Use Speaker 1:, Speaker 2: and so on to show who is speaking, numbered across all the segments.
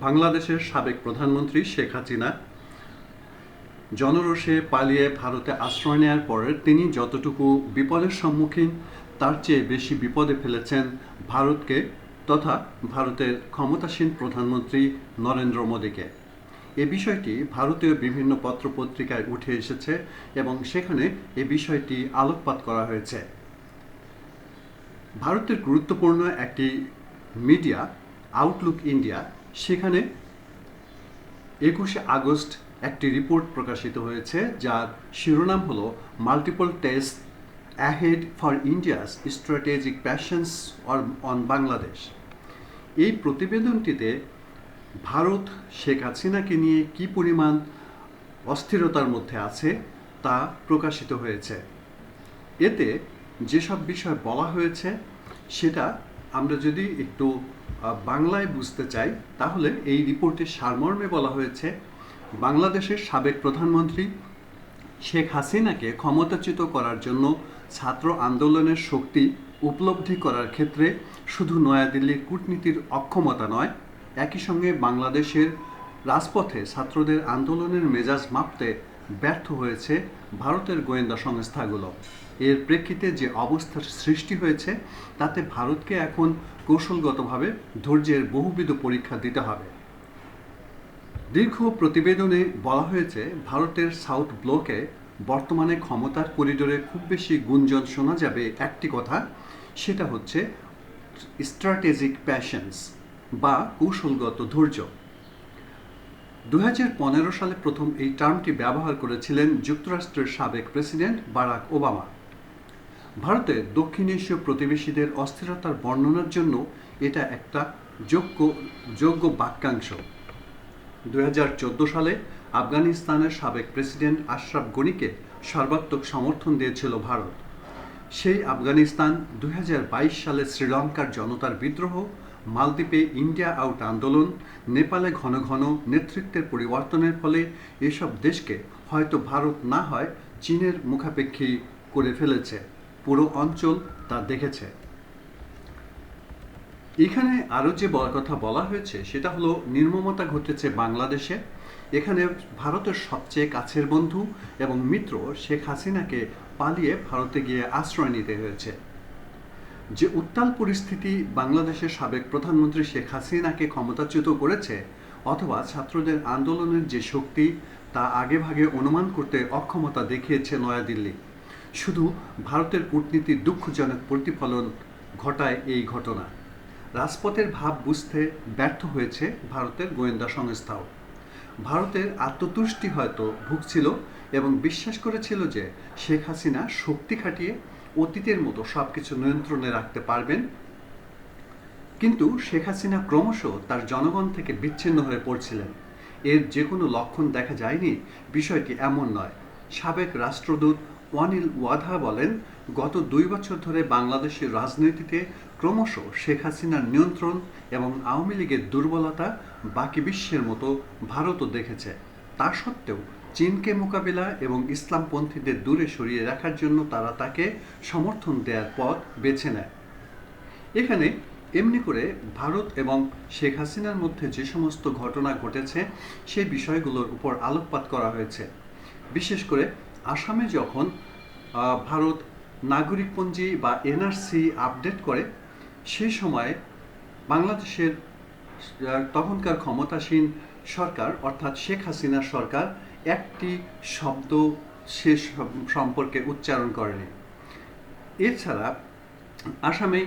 Speaker 1: বাংলাদেশের সাবেক প্রধানমন্ত্রী শেখ হাসিনা জনরোষে পালিয়ে ভারতে আশ্রয় নেওয়ার পরে তিনি যতটুকু বিপদের সম্মুখীন তার চেয়ে বেশি বিপদে ফেলেছেন ভারতকে তথা ভারতের ক্ষমতাসীন প্রধানমন্ত্রী নরেন্দ্র মোদীকে। এ বিষয়টি ভারতীয় বিভিন্ন পত্রপত্রিকায় উঠে এসেছে এবং সেখানে এ বিষয়টি আলোকপাত করা হয়েছে। ভারতের গুরুত্বপূর্ণ একটি মিডিয়া আউটলুক ইন্ডিয়া সেখানে 21শে আগস্ট একটি রিপোর্ট প্রকাশিত হয়েছে যার শিরোনাম হলো multiple test ahead for India's strategic passions on Bangladesh. এই প্রতিবেদনটিতে ভারত শেখ হাসিনাকে নিয়ে কী পরিমাণ অস্থিরতার মধ্যে আছে তা প্রকাশিত হয়েছে। এতে যেসব বিষয় বলা হয়েছে সেটা আমরা যদি একটু বাংলায় বুঝতে চাই তাহলে এই রিপোর্টের সারমর্মে বলা হয়েছে, বাংলাদেশের সাবেক প্রধানমন্ত্রী শেখ হাসিনাকে ক্ষমতাচ্যুত করার জন্য ছাত্র আন্দোলনের শক্তি উপলব্ধি করার ক্ষেত্রে শুধু নয়াদিল্লির কূটনীতির অক্ষমতা নয়, একই সঙ্গে বাংলাদেশের রাজপথে ছাত্রদের আন্দোলনের মেজাজ মাপতে ব্যর্থ হয়েছে ভারতের গোয়েন্দা সংস্থাগুলো। এর প্রেক্ষিতে যে অবস্থার সৃষ্টি হয়েছে তাতে ভারতকে এখন কৌশলগতভাবে ধৈর্যের বহুবিধ পরীক্ষা দিতে হবে। দীর্ঘ প্রতিবেদনে বলা হয়েছে ভারতের সাউথ ব্লকে বর্তমানে ক্ষমতার করিডোরে খুব বেশি গুঞ্জন শোনা যাবে একটি কথা, সেটা হচ্ছে স্ট্র্যাটেজিক প্যাশনস বা কৌশলগত ধৈর্য। 2015 সালে প্রথম এই টার্মটি ব্যবহার করেছিলেন যুক্তরাষ্ট্রের সাবেক প্রেসিডেন্ট বারাক ওবামা। ভারতের দক্ষিণ এশীয় প্রতিবেশীদের অস্থিরতার বর্ণনার জন্য এটা একটা যোগ্য বাক্যাংশ। 2014 সালে আফগানিস্তানের সাবেক প্রেসিডেন্ট আশরাফ গনিকে সর্বাত্মক সমর্থন দিয়েছিল ভারত। সেই আফগানিস্তান 2022 সালে শ্রীলঙ্কার জনতার বিদ্রোহ, মালদ্বীপে ইন্ডিয়া আউট আন্দোলন, নেপালে ঘন ঘন নেতৃত্বের পরিবর্তনের ফলে এসব দেশকে হয়তো ভারত না হয় চীনের মুখাপেক্ষী করে ফেলেছে। পুরো অঞ্চল তা দেখেছে। এখানে আরও যে কথা বলা হয়েছে সেটা হলো নির্মমতা ঘটেছে বাংলাদেশে। এখানে ভারতের সবচেয়ে কাছের বন্ধু এবং মিত্র শেখ হাসিনাকে পালিয়ে ভারতে গিয়ে আশ্রয় নিতে হয়েছে। যে উত্তাল পরিস্থিতি বাংলাদেশের সাবেক প্রধানমন্ত্রী শেখ হাসিনাকে ক্ষমতাচ্যুত করেছে অথবা ছাত্রদের আন্দোলনের যে শক্তি তা আগেভাগে অনুমান করতে অক্ষমতা দেখিয়েছে নয়াদিল্লি। শুধু ভারতের কূটনীতির দুঃখজনক প্রতিফলন ঘটায় এই ঘটনা। রাজপথের ভাব বুঝতে ব্যর্থ হয়েছে ভারতের গোয়েন্দা সংস্থাও। ভারতের আত্মতুষ্টি হয়তো ভুগছিল এবং বিশ্বাস করেছিল যে শেখ হাসিনা শক্তি খাটিয়ে অতীতের মতো সব কিছু নিয়ন্ত্রণে রাখতে পারবেন, কিন্তু শেখ হাসিনা ক্রমশ তার জনগণ থেকে বিচ্ছিন্ন হয়ে পড়ছিলেন। এর যে কোনো লক্ষণ দেখা যায়নি বিষয়টি এমন নয়। সাবেক রাষ্ট্রদূত ওয়ানিল ওয়াধা বলেন, গত 2 বছর ধরে বাংলাদেশের রাজনীতিতে ক্রমশ শেখ হাসিনার নিয়ন্ত্রণ এবং আওয়ামী লীগের দুর্বলতা বাকি বিশ্বের মতো ভারতও দেখেছে। তা সত্ত্বেও চীনকে মোকাবিলা এবং ইসলামপন্থীদের দূরে সরিয়ে রাখার জন্য তারা তাকে সমর্থন দেওয়ার পথ বেছে নেয়। এখানে এমনি করে ভারত এবং শেখ হাসিনার মধ্যে যে সমস্ত ঘটনা ঘটেছে সেই বিষয়গুলোর উপর আলোকপাত করা হয়েছে। বিশেষ করে আসামে যখন ভারত নাগরিকপঞ্জি বা এনআরসি আপডেট করে সেই সময় বাংলাদেশের তখনকার ক্ষমতাসীন সরকার অর্থাৎ শেখ হাসিনার সরকার একটি শব্দ সে সম্পর্কে উচ্চারণ করেনি। এছাড়া আসামে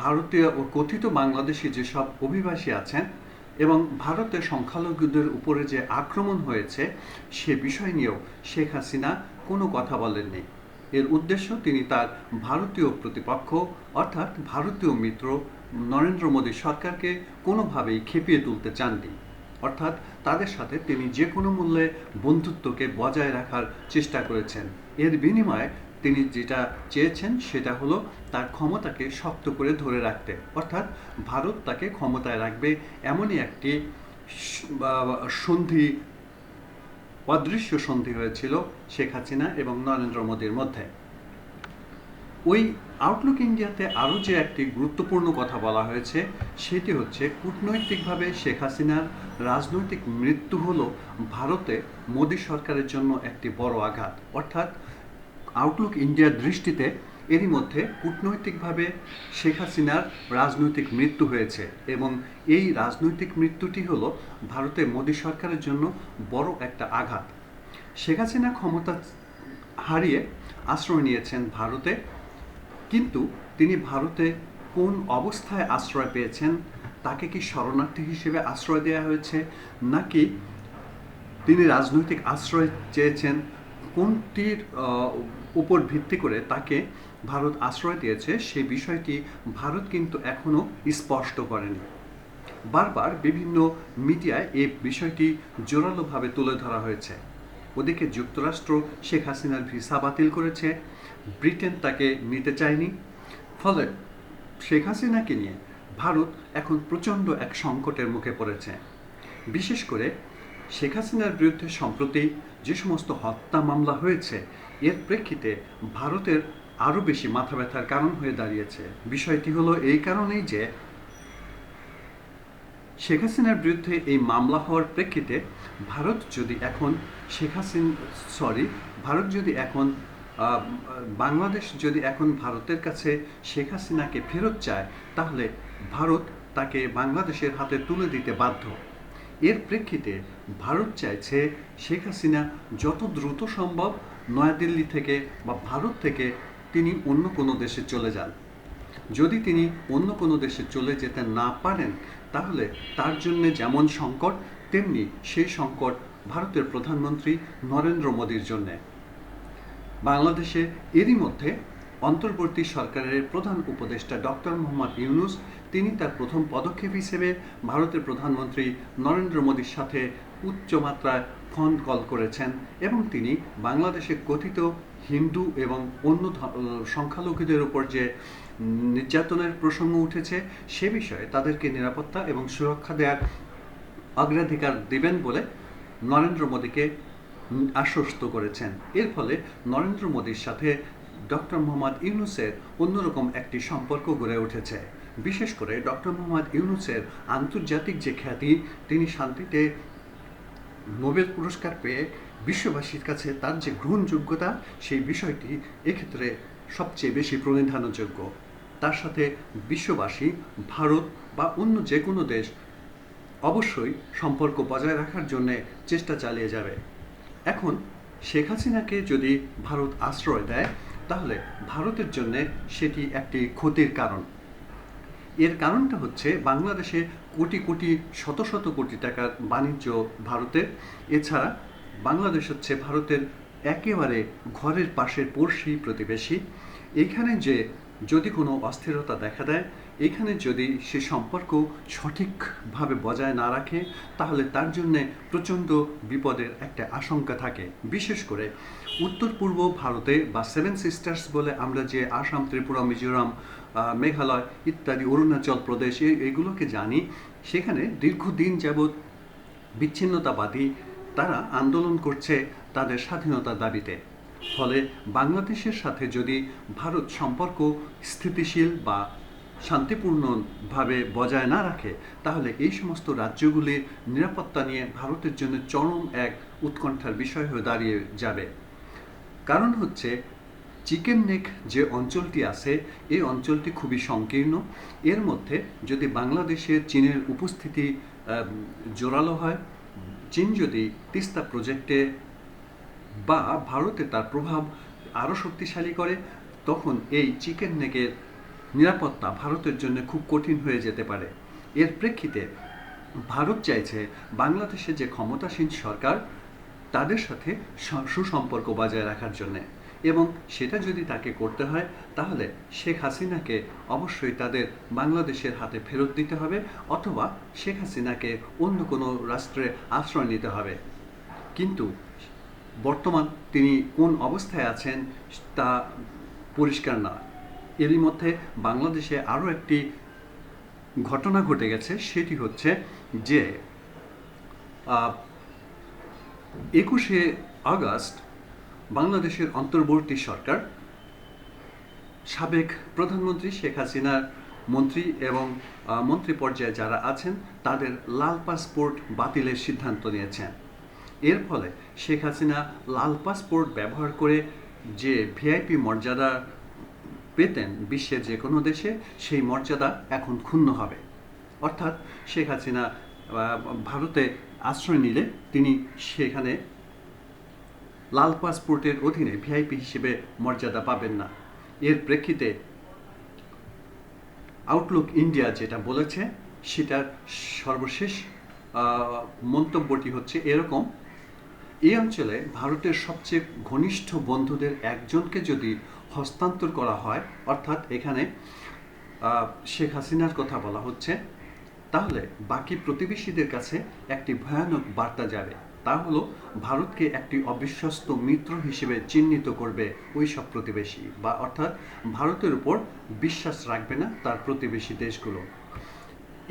Speaker 1: ভারতীয় ও কথিত বাংলাদেশি যেসব অভিবাসী আছেন এবং ভারতের সংখ্যালঘুদের উপরে যে আক্রমণ হয়েছে সে বিষয় নিয়েও শেখ হাসিনা কোনো কথা বলেননি। এর উদ্দেশ্য তিনি তার ভারতীয় প্রতিপক্ষ অর্থাৎ ভারতীয় মিত্র নরেন্দ্র মোদী সরকারকে কোনোভাবেই খেপিয়ে তুলতে চাননি, অর্থাৎ তাদের সাথে তিনি যে কোনো মূল্যে বন্ধুত্বকে বজায় রাখার চেষ্টা করেছেন। এর বিনিময়ে তিনি যেটা চেয়েছেন সেটা হলো তার ক্ষমতাকে শক্ত করে ধরে রাখতে, অর্থাৎ ভারত তাকে ক্ষমতায় রাখবে এমনই একটি সন্ধি, অদৃশ্য সন্ধি হয়েছিল শেখ হাসিনা এবং নরেন্দ্র মোদীর মধ্যে। ওই আউটলুক ইন্ডিয়াতে আরও যে একটি গুরুত্বপূর্ণ কথা বলা হয়েছে সেটি হচ্ছে কূটনৈতিকভাবে শেখ হাসিনার রাজনৈতিক মৃত্যু হলো ভারতে মোদী সরকারের জন্য একটি বড় আঘাত। অর্থাৎ আউটলুক ইন্ডিয়ার দৃষ্টিতে এরই মধ্যে কূটনৈতিকভাবে শেখ হাসিনার রাজনৈতিক মৃত্যু হয়েছে এবং এই রাজনৈতিক মৃত্যুটি হলো ভারতে মোদী সরকারের জন্য বড় একটা আঘাত। শেখ হাসিনা ক্ষমতা হারিয়ে আশ্রয় নিয়েছেন ভারতে, কিন্তু তিনি ভারতে কোন অবস্থায় আশ্রয় পেয়েছেন, তাকে কি শরণার্থী হিসেবে আশ্রয় দেওয়া হয়েছে নাকি তিনি রাজনৈতিক আশ্রয় চেয়েছেন, কোনটির উপর ভিত্তি করে তাকে ভারত আশ্রয় দিয়েছে সেই বিষয়টি ভারত কিন্তু এখনও স্পষ্ট করেনি। বারবার বিভিন্ন মিডিয়ায় এই বিষয়টি জোরালোভাবে তুলে ধরা হয়েছে। ওদিকে যুক্তরাষ্ট্র শেখ হাসিনার ভিসা বাতিল করেছে, ব্রিটেন তাকে নিতে চায়নি। ফলে শেখ হাসিনাকে নিয়ে ভারত এখন প্রচণ্ড এক সংকটের মুখে পড়েছে। বিশেষ করে শেখ হাসিনার বিরুদ্ধে সম্প্রতি যে সমস্ত হত্যা মামলা হয়েছে এর প্রেক্ষিতে ভারতের আরও বেশি মাথা ব্যথার কারণ হয়ে দাঁড়িয়েছে। বিষয়টি হলো এই কারণেই যে শেখ হাসিনার বিরুদ্ধে এই মামলা হওয়ার প্রেক্ষিতে ভারত যদি এখন বাংলাদেশ যদি এখন ভারতের কাছে শেখ হাসিনাকে ফেরত চায়, তাহলে ভারত তাকে বাংলাদেশের হাতে তুলে দিতে বাধ্য। এর প্রেক্ষিতে ভারত চাইছে শেখ হাসিনা যত দ্রুত সম্ভব নয়াদিল্লি থেকে বা ভারত থেকে তিনি অন্য কোনো দেশে চলে যান। যদি তিনি অন্য কোনো দেশে চলে যেতে না পারেন, তাহলে তার জন্য যেমন সংকট, তেমনি সেই সংকট ভারতের প্রধানমন্ত্রী নরেন্দ্র মোদীর জন্যে। বাংলাদেশে এরই মধ্যে অন্তর্বর্তী সরকারের প্রধান উপদেষ্টা ডক্টর মোহাম্মদ ইউনূস তিনি তার প্রথম পদক্ষেপ হিসেবে ভারতের প্রধানমন্ত্রী নরেন্দ্র মোদীর সাথে উচ্চমাত্রায় ফোন কল করেছেন এবং তিনি বাংলাদেশে কথিত হিন্দু এবং অন্য সংখ্যালঘুদের উপর যে নির্যাতনের প্রসঙ্গ উঠেছে সে বিষয়ে তাদেরকে নিরাপত্তা এবং সুরক্ষা দেওয়ার অগ্রাধিকার দেবেন বলে নরেন্দ্র মোদীকে আশ্বস্ত করেছেন। এর ফলে নরেন্দ্র মোদীর সাথে ডক্টর মোহাম্মদ ইউনূসের অন্যরকম একটি সম্পর্ক গড়ে উঠেছে। বিশেষ করে ডক্টর মোহাম্মদ ইউনূসের আন্তর্জাতিক যে খ্যাতি, তিনি শান্তিতে নোবেল পুরস্কার পেয়ে বিশ্ববাসীর কাছে তার যে গ্রহণযোগ্যতা, সেই বিষয়টি এক্ষেত্রে সবচেয়ে বেশি প্রণিধানযোগ্য। তার সাথে বিশ্ববাসী, ভারত বা অন্য যে কোনো দেশ অবশ্যই সম্পর্ক বজায় রাখার জন্যে চেষ্টা চালিয়ে যাবে। এখন শেখ হাসিনাকে যদি ভারত আশ্রয় দেয়, তাহলে ভারতের জন্য সেটি একটি ক্ষতির কারণ। এর কারণটা হচ্ছে বাংলাদেশে কোটি কোটি শত শত কোটি টাকার বাণিজ্য ভারতের। এছাড়া বাংলাদেশ হচ্ছে ভারতের একেবারে ঘরের পাশের পড়শি প্রতিবেশী। এখানে যে যদি কোনো অস্থিরতা দেখা দেয়, এখানে যদি সে সম্পর্ক সঠিকভাবে বজায় না রাখে, তাহলে তার জন্যে প্রচণ্ড বিপদের একটা আশঙ্কা থাকে। বিশেষ করে উত্তর পূর্ব ভারতে বা সেভেন সিস্টার্স বলে আমরা যে আসাম, ত্রিপুরা, মিজোরাম, মেঘালয় ইত্যাদি, অরুণাচল প্রদেশ এগুলোকে জানি, সেখানে দীর্ঘদিন যাবৎ বিচ্ছিন্নতাবাদী তারা আন্দোলন করছে তাদের স্বাধীনতার দাবিতে। ফলে বাংলাদেশের সাথে যদি ভারত সম্পর্ক স্থিতিশীল বা শান্তিপূর্ণভাবে বজায় না রাখে, তাহলে এই সমস্ত রাজ্যগুলির নিরাপত্তা নিয়ে ভারতের জন্য চরম এক উৎকণ্ঠার বিষয় হয়ে দাঁড়িয়ে যাবে। কারণ হচ্ছে চিকেন নেক যে অঞ্চলটি আছে, এই অঞ্চলটি খুবই সংকীর্ণ। এর মধ্যে যদি বাংলাদেশে চীনের উপস্থিতি জোরালো হয়, চীন যদি তিস্তা প্রজেক্টে বা ভারতে তার প্রভাব আরও শক্তিশালী করে, তখন এই চিকেন নেকের নিরাপত্তা ভারতের জন্য খুব কঠিন হয়ে যেতে পারে। এর প্রেক্ষিতে ভারত চাইছে বাংলাদেশে যে ক্ষমতাসীন সরকার তাদের সাথে সুসম্পর্ক বজায় রাখার জন্যে, এবং সেটা যদি তাকে করতে হয়, তাহলে শেখ হাসিনাকে অবশ্যই তাদের বাংলাদেশের হাতে ফেরত দিতে হবে, অথবা শেখ হাসিনাকে অন্য কোনো রাষ্ট্রে আশ্রয় নিতে হবে। কিন্তু বর্তমান তিনি কোন অবস্থায় আছেন তা পরিষ্কার না। এরই মধ্যে বাংলাদেশে আরও একটি ঘটনা ঘটে গেছে, সেটি হচ্ছে যে 21শে আগস্ট বাংলাদেশের অন্তর্বর্তী সরকার সাবেক প্রধানমন্ত্রী শেখ হাসিনার মন্ত্রী এবং মন্ত্রী পর্যায়ে যারা আছেন তাদের লাল পাসপোর্ট বাতিলের সিদ্ধান্ত নিয়েছেন। এর ফলে শেখ হাসিনা লাল পাসপোর্ট ব্যবহার করে যে ভিআইপি মর্যাদা পেতেন বিশ্বের যে কোনো দেশে, সেই মর্যাদা এখন ক্ষুণ্ণ হবে। অর্থাৎ শেখ হাসিনা ভারতে আশ্রয় নিলে তিনি সেখানে লাল পাসপোর্টের অধীনে ভিআইপি হিসেবে মর্যাদা পাবেন না। এর প্রেক্ষিতে আউটলুক ইন্ডিয়া যেটা বলেছে সেটার সর্বশেষ মন্তব্যটি হচ্ছে এরকম: এই অঞ্চলে ভারতের সবচেয়ে ঘনিষ্ঠ বন্ধুদের একজনকে যদি হস্তান্তর করা হয়, অর্থাৎ এখানে শেখ হাসিনার কথা বলা হচ্ছে, তাহলে বাকি প্রতিবেশীদের কাছে একটি ভয়ানক বার্তা যাবে। তা হলো ভারতকে একটি অবিশ্বস্ত মিত্র হিসেবে চিহ্নিত করবে ওই সব প্রতিবেশী, বা অর্থাৎ ভারতের উপর বিশ্বাস রাখবে না তার প্রতিবেশী দেশগুলো।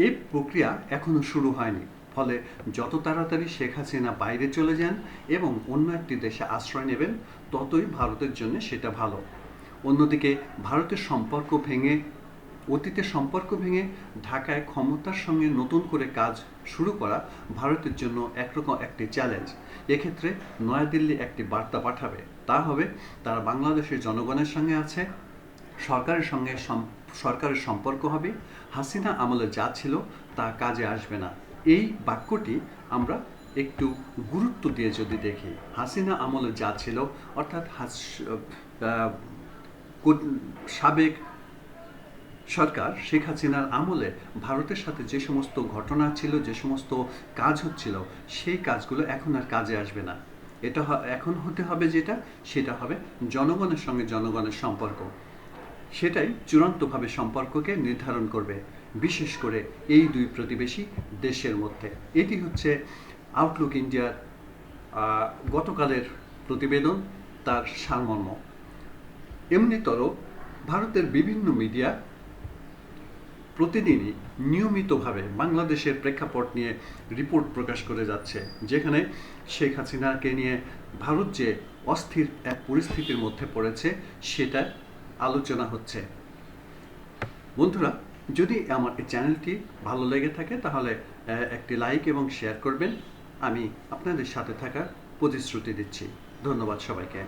Speaker 1: এই প্রক্রিয়া এখনো শুরু হয়নি। ফলে যত তাড়াতাড়ি শেখ হাসিনা বাইরে চলে যান এবং অন্য একটি দেশে আশ্রয় নেবেন, ততই ভারতের জন্য সেটা ভালো। অন্যদিকে ভারতের সম্পর্ক ভেঙে, অতীতের সম্পর্ক ভেঙে ঢাকায় ক্ষমতার সঙ্গে নতুন করে কাজ শুরু করা ভারতের জন্য একরকম একটি চ্যালেঞ্জ। এক্ষেত্রে নয়াদিল্লি একটি বার্তা পাঠাবে, তা হবে তারা বাংলাদেশের জনগণের সঙ্গে আছে, সরকারের সঙ্গে সরকারের সম্পর্ক হবে, হাসিনা আমলে যা ছিল তা কাজে আসবে না। এই বাক্যটি আমরা একটু গুরুত্ব দিয়ে যদি দেখি, হাসিনা আমলে যা ছিল অর্থাৎ সাবেক সরকার শেখ হাসিনার আমলে ভারতের সাথে যে সমস্ত ঘটনা ছিল, যে সমস্ত কাজ হচ্ছিল, সেই কাজগুলো এখন আর কাজে আসবে না। এটা এখন হতে হবে যেটা, সেটা হবে জনগণের সঙ্গে জনগণের সম্পর্ক। সেটাই চূড়ান্তভাবে সম্পর্ককে নির্ধারণ করবে, বিশেষ করে এই দুই প্রতিবেশী দেশের মধ্যে। এটি হচ্ছে আউটলুক ইন্ডিয়ার গতকালের প্রতিবেদন, তার সারমর্ম। এমনিতর ভারতের বিভিন্ন মিডিয়া প্রতিদিনই নিয়মিতভাবে বাংলাদেশের প্রেক্ষাপট নিয়ে রিপোর্ট প্রকাশ করে যাচ্ছে, যেখানে শেখ হাসিনাকে নিয়ে ভারত যে অস্থির এক পরিস্থিতির মধ্যে পড়েছে সেটা আলোচনা হচ্ছে। বন্ধুরা, যদি আমার এই চ্যানেলটি ভালো লেগে থাকে তাহলে একটি লাইক এবং শেয়ার করবেন। আমি আপনাদের সাথে থাকার প্রতিশ্রুতি দিচ্ছি। ধন্যবাদ সবাইকে।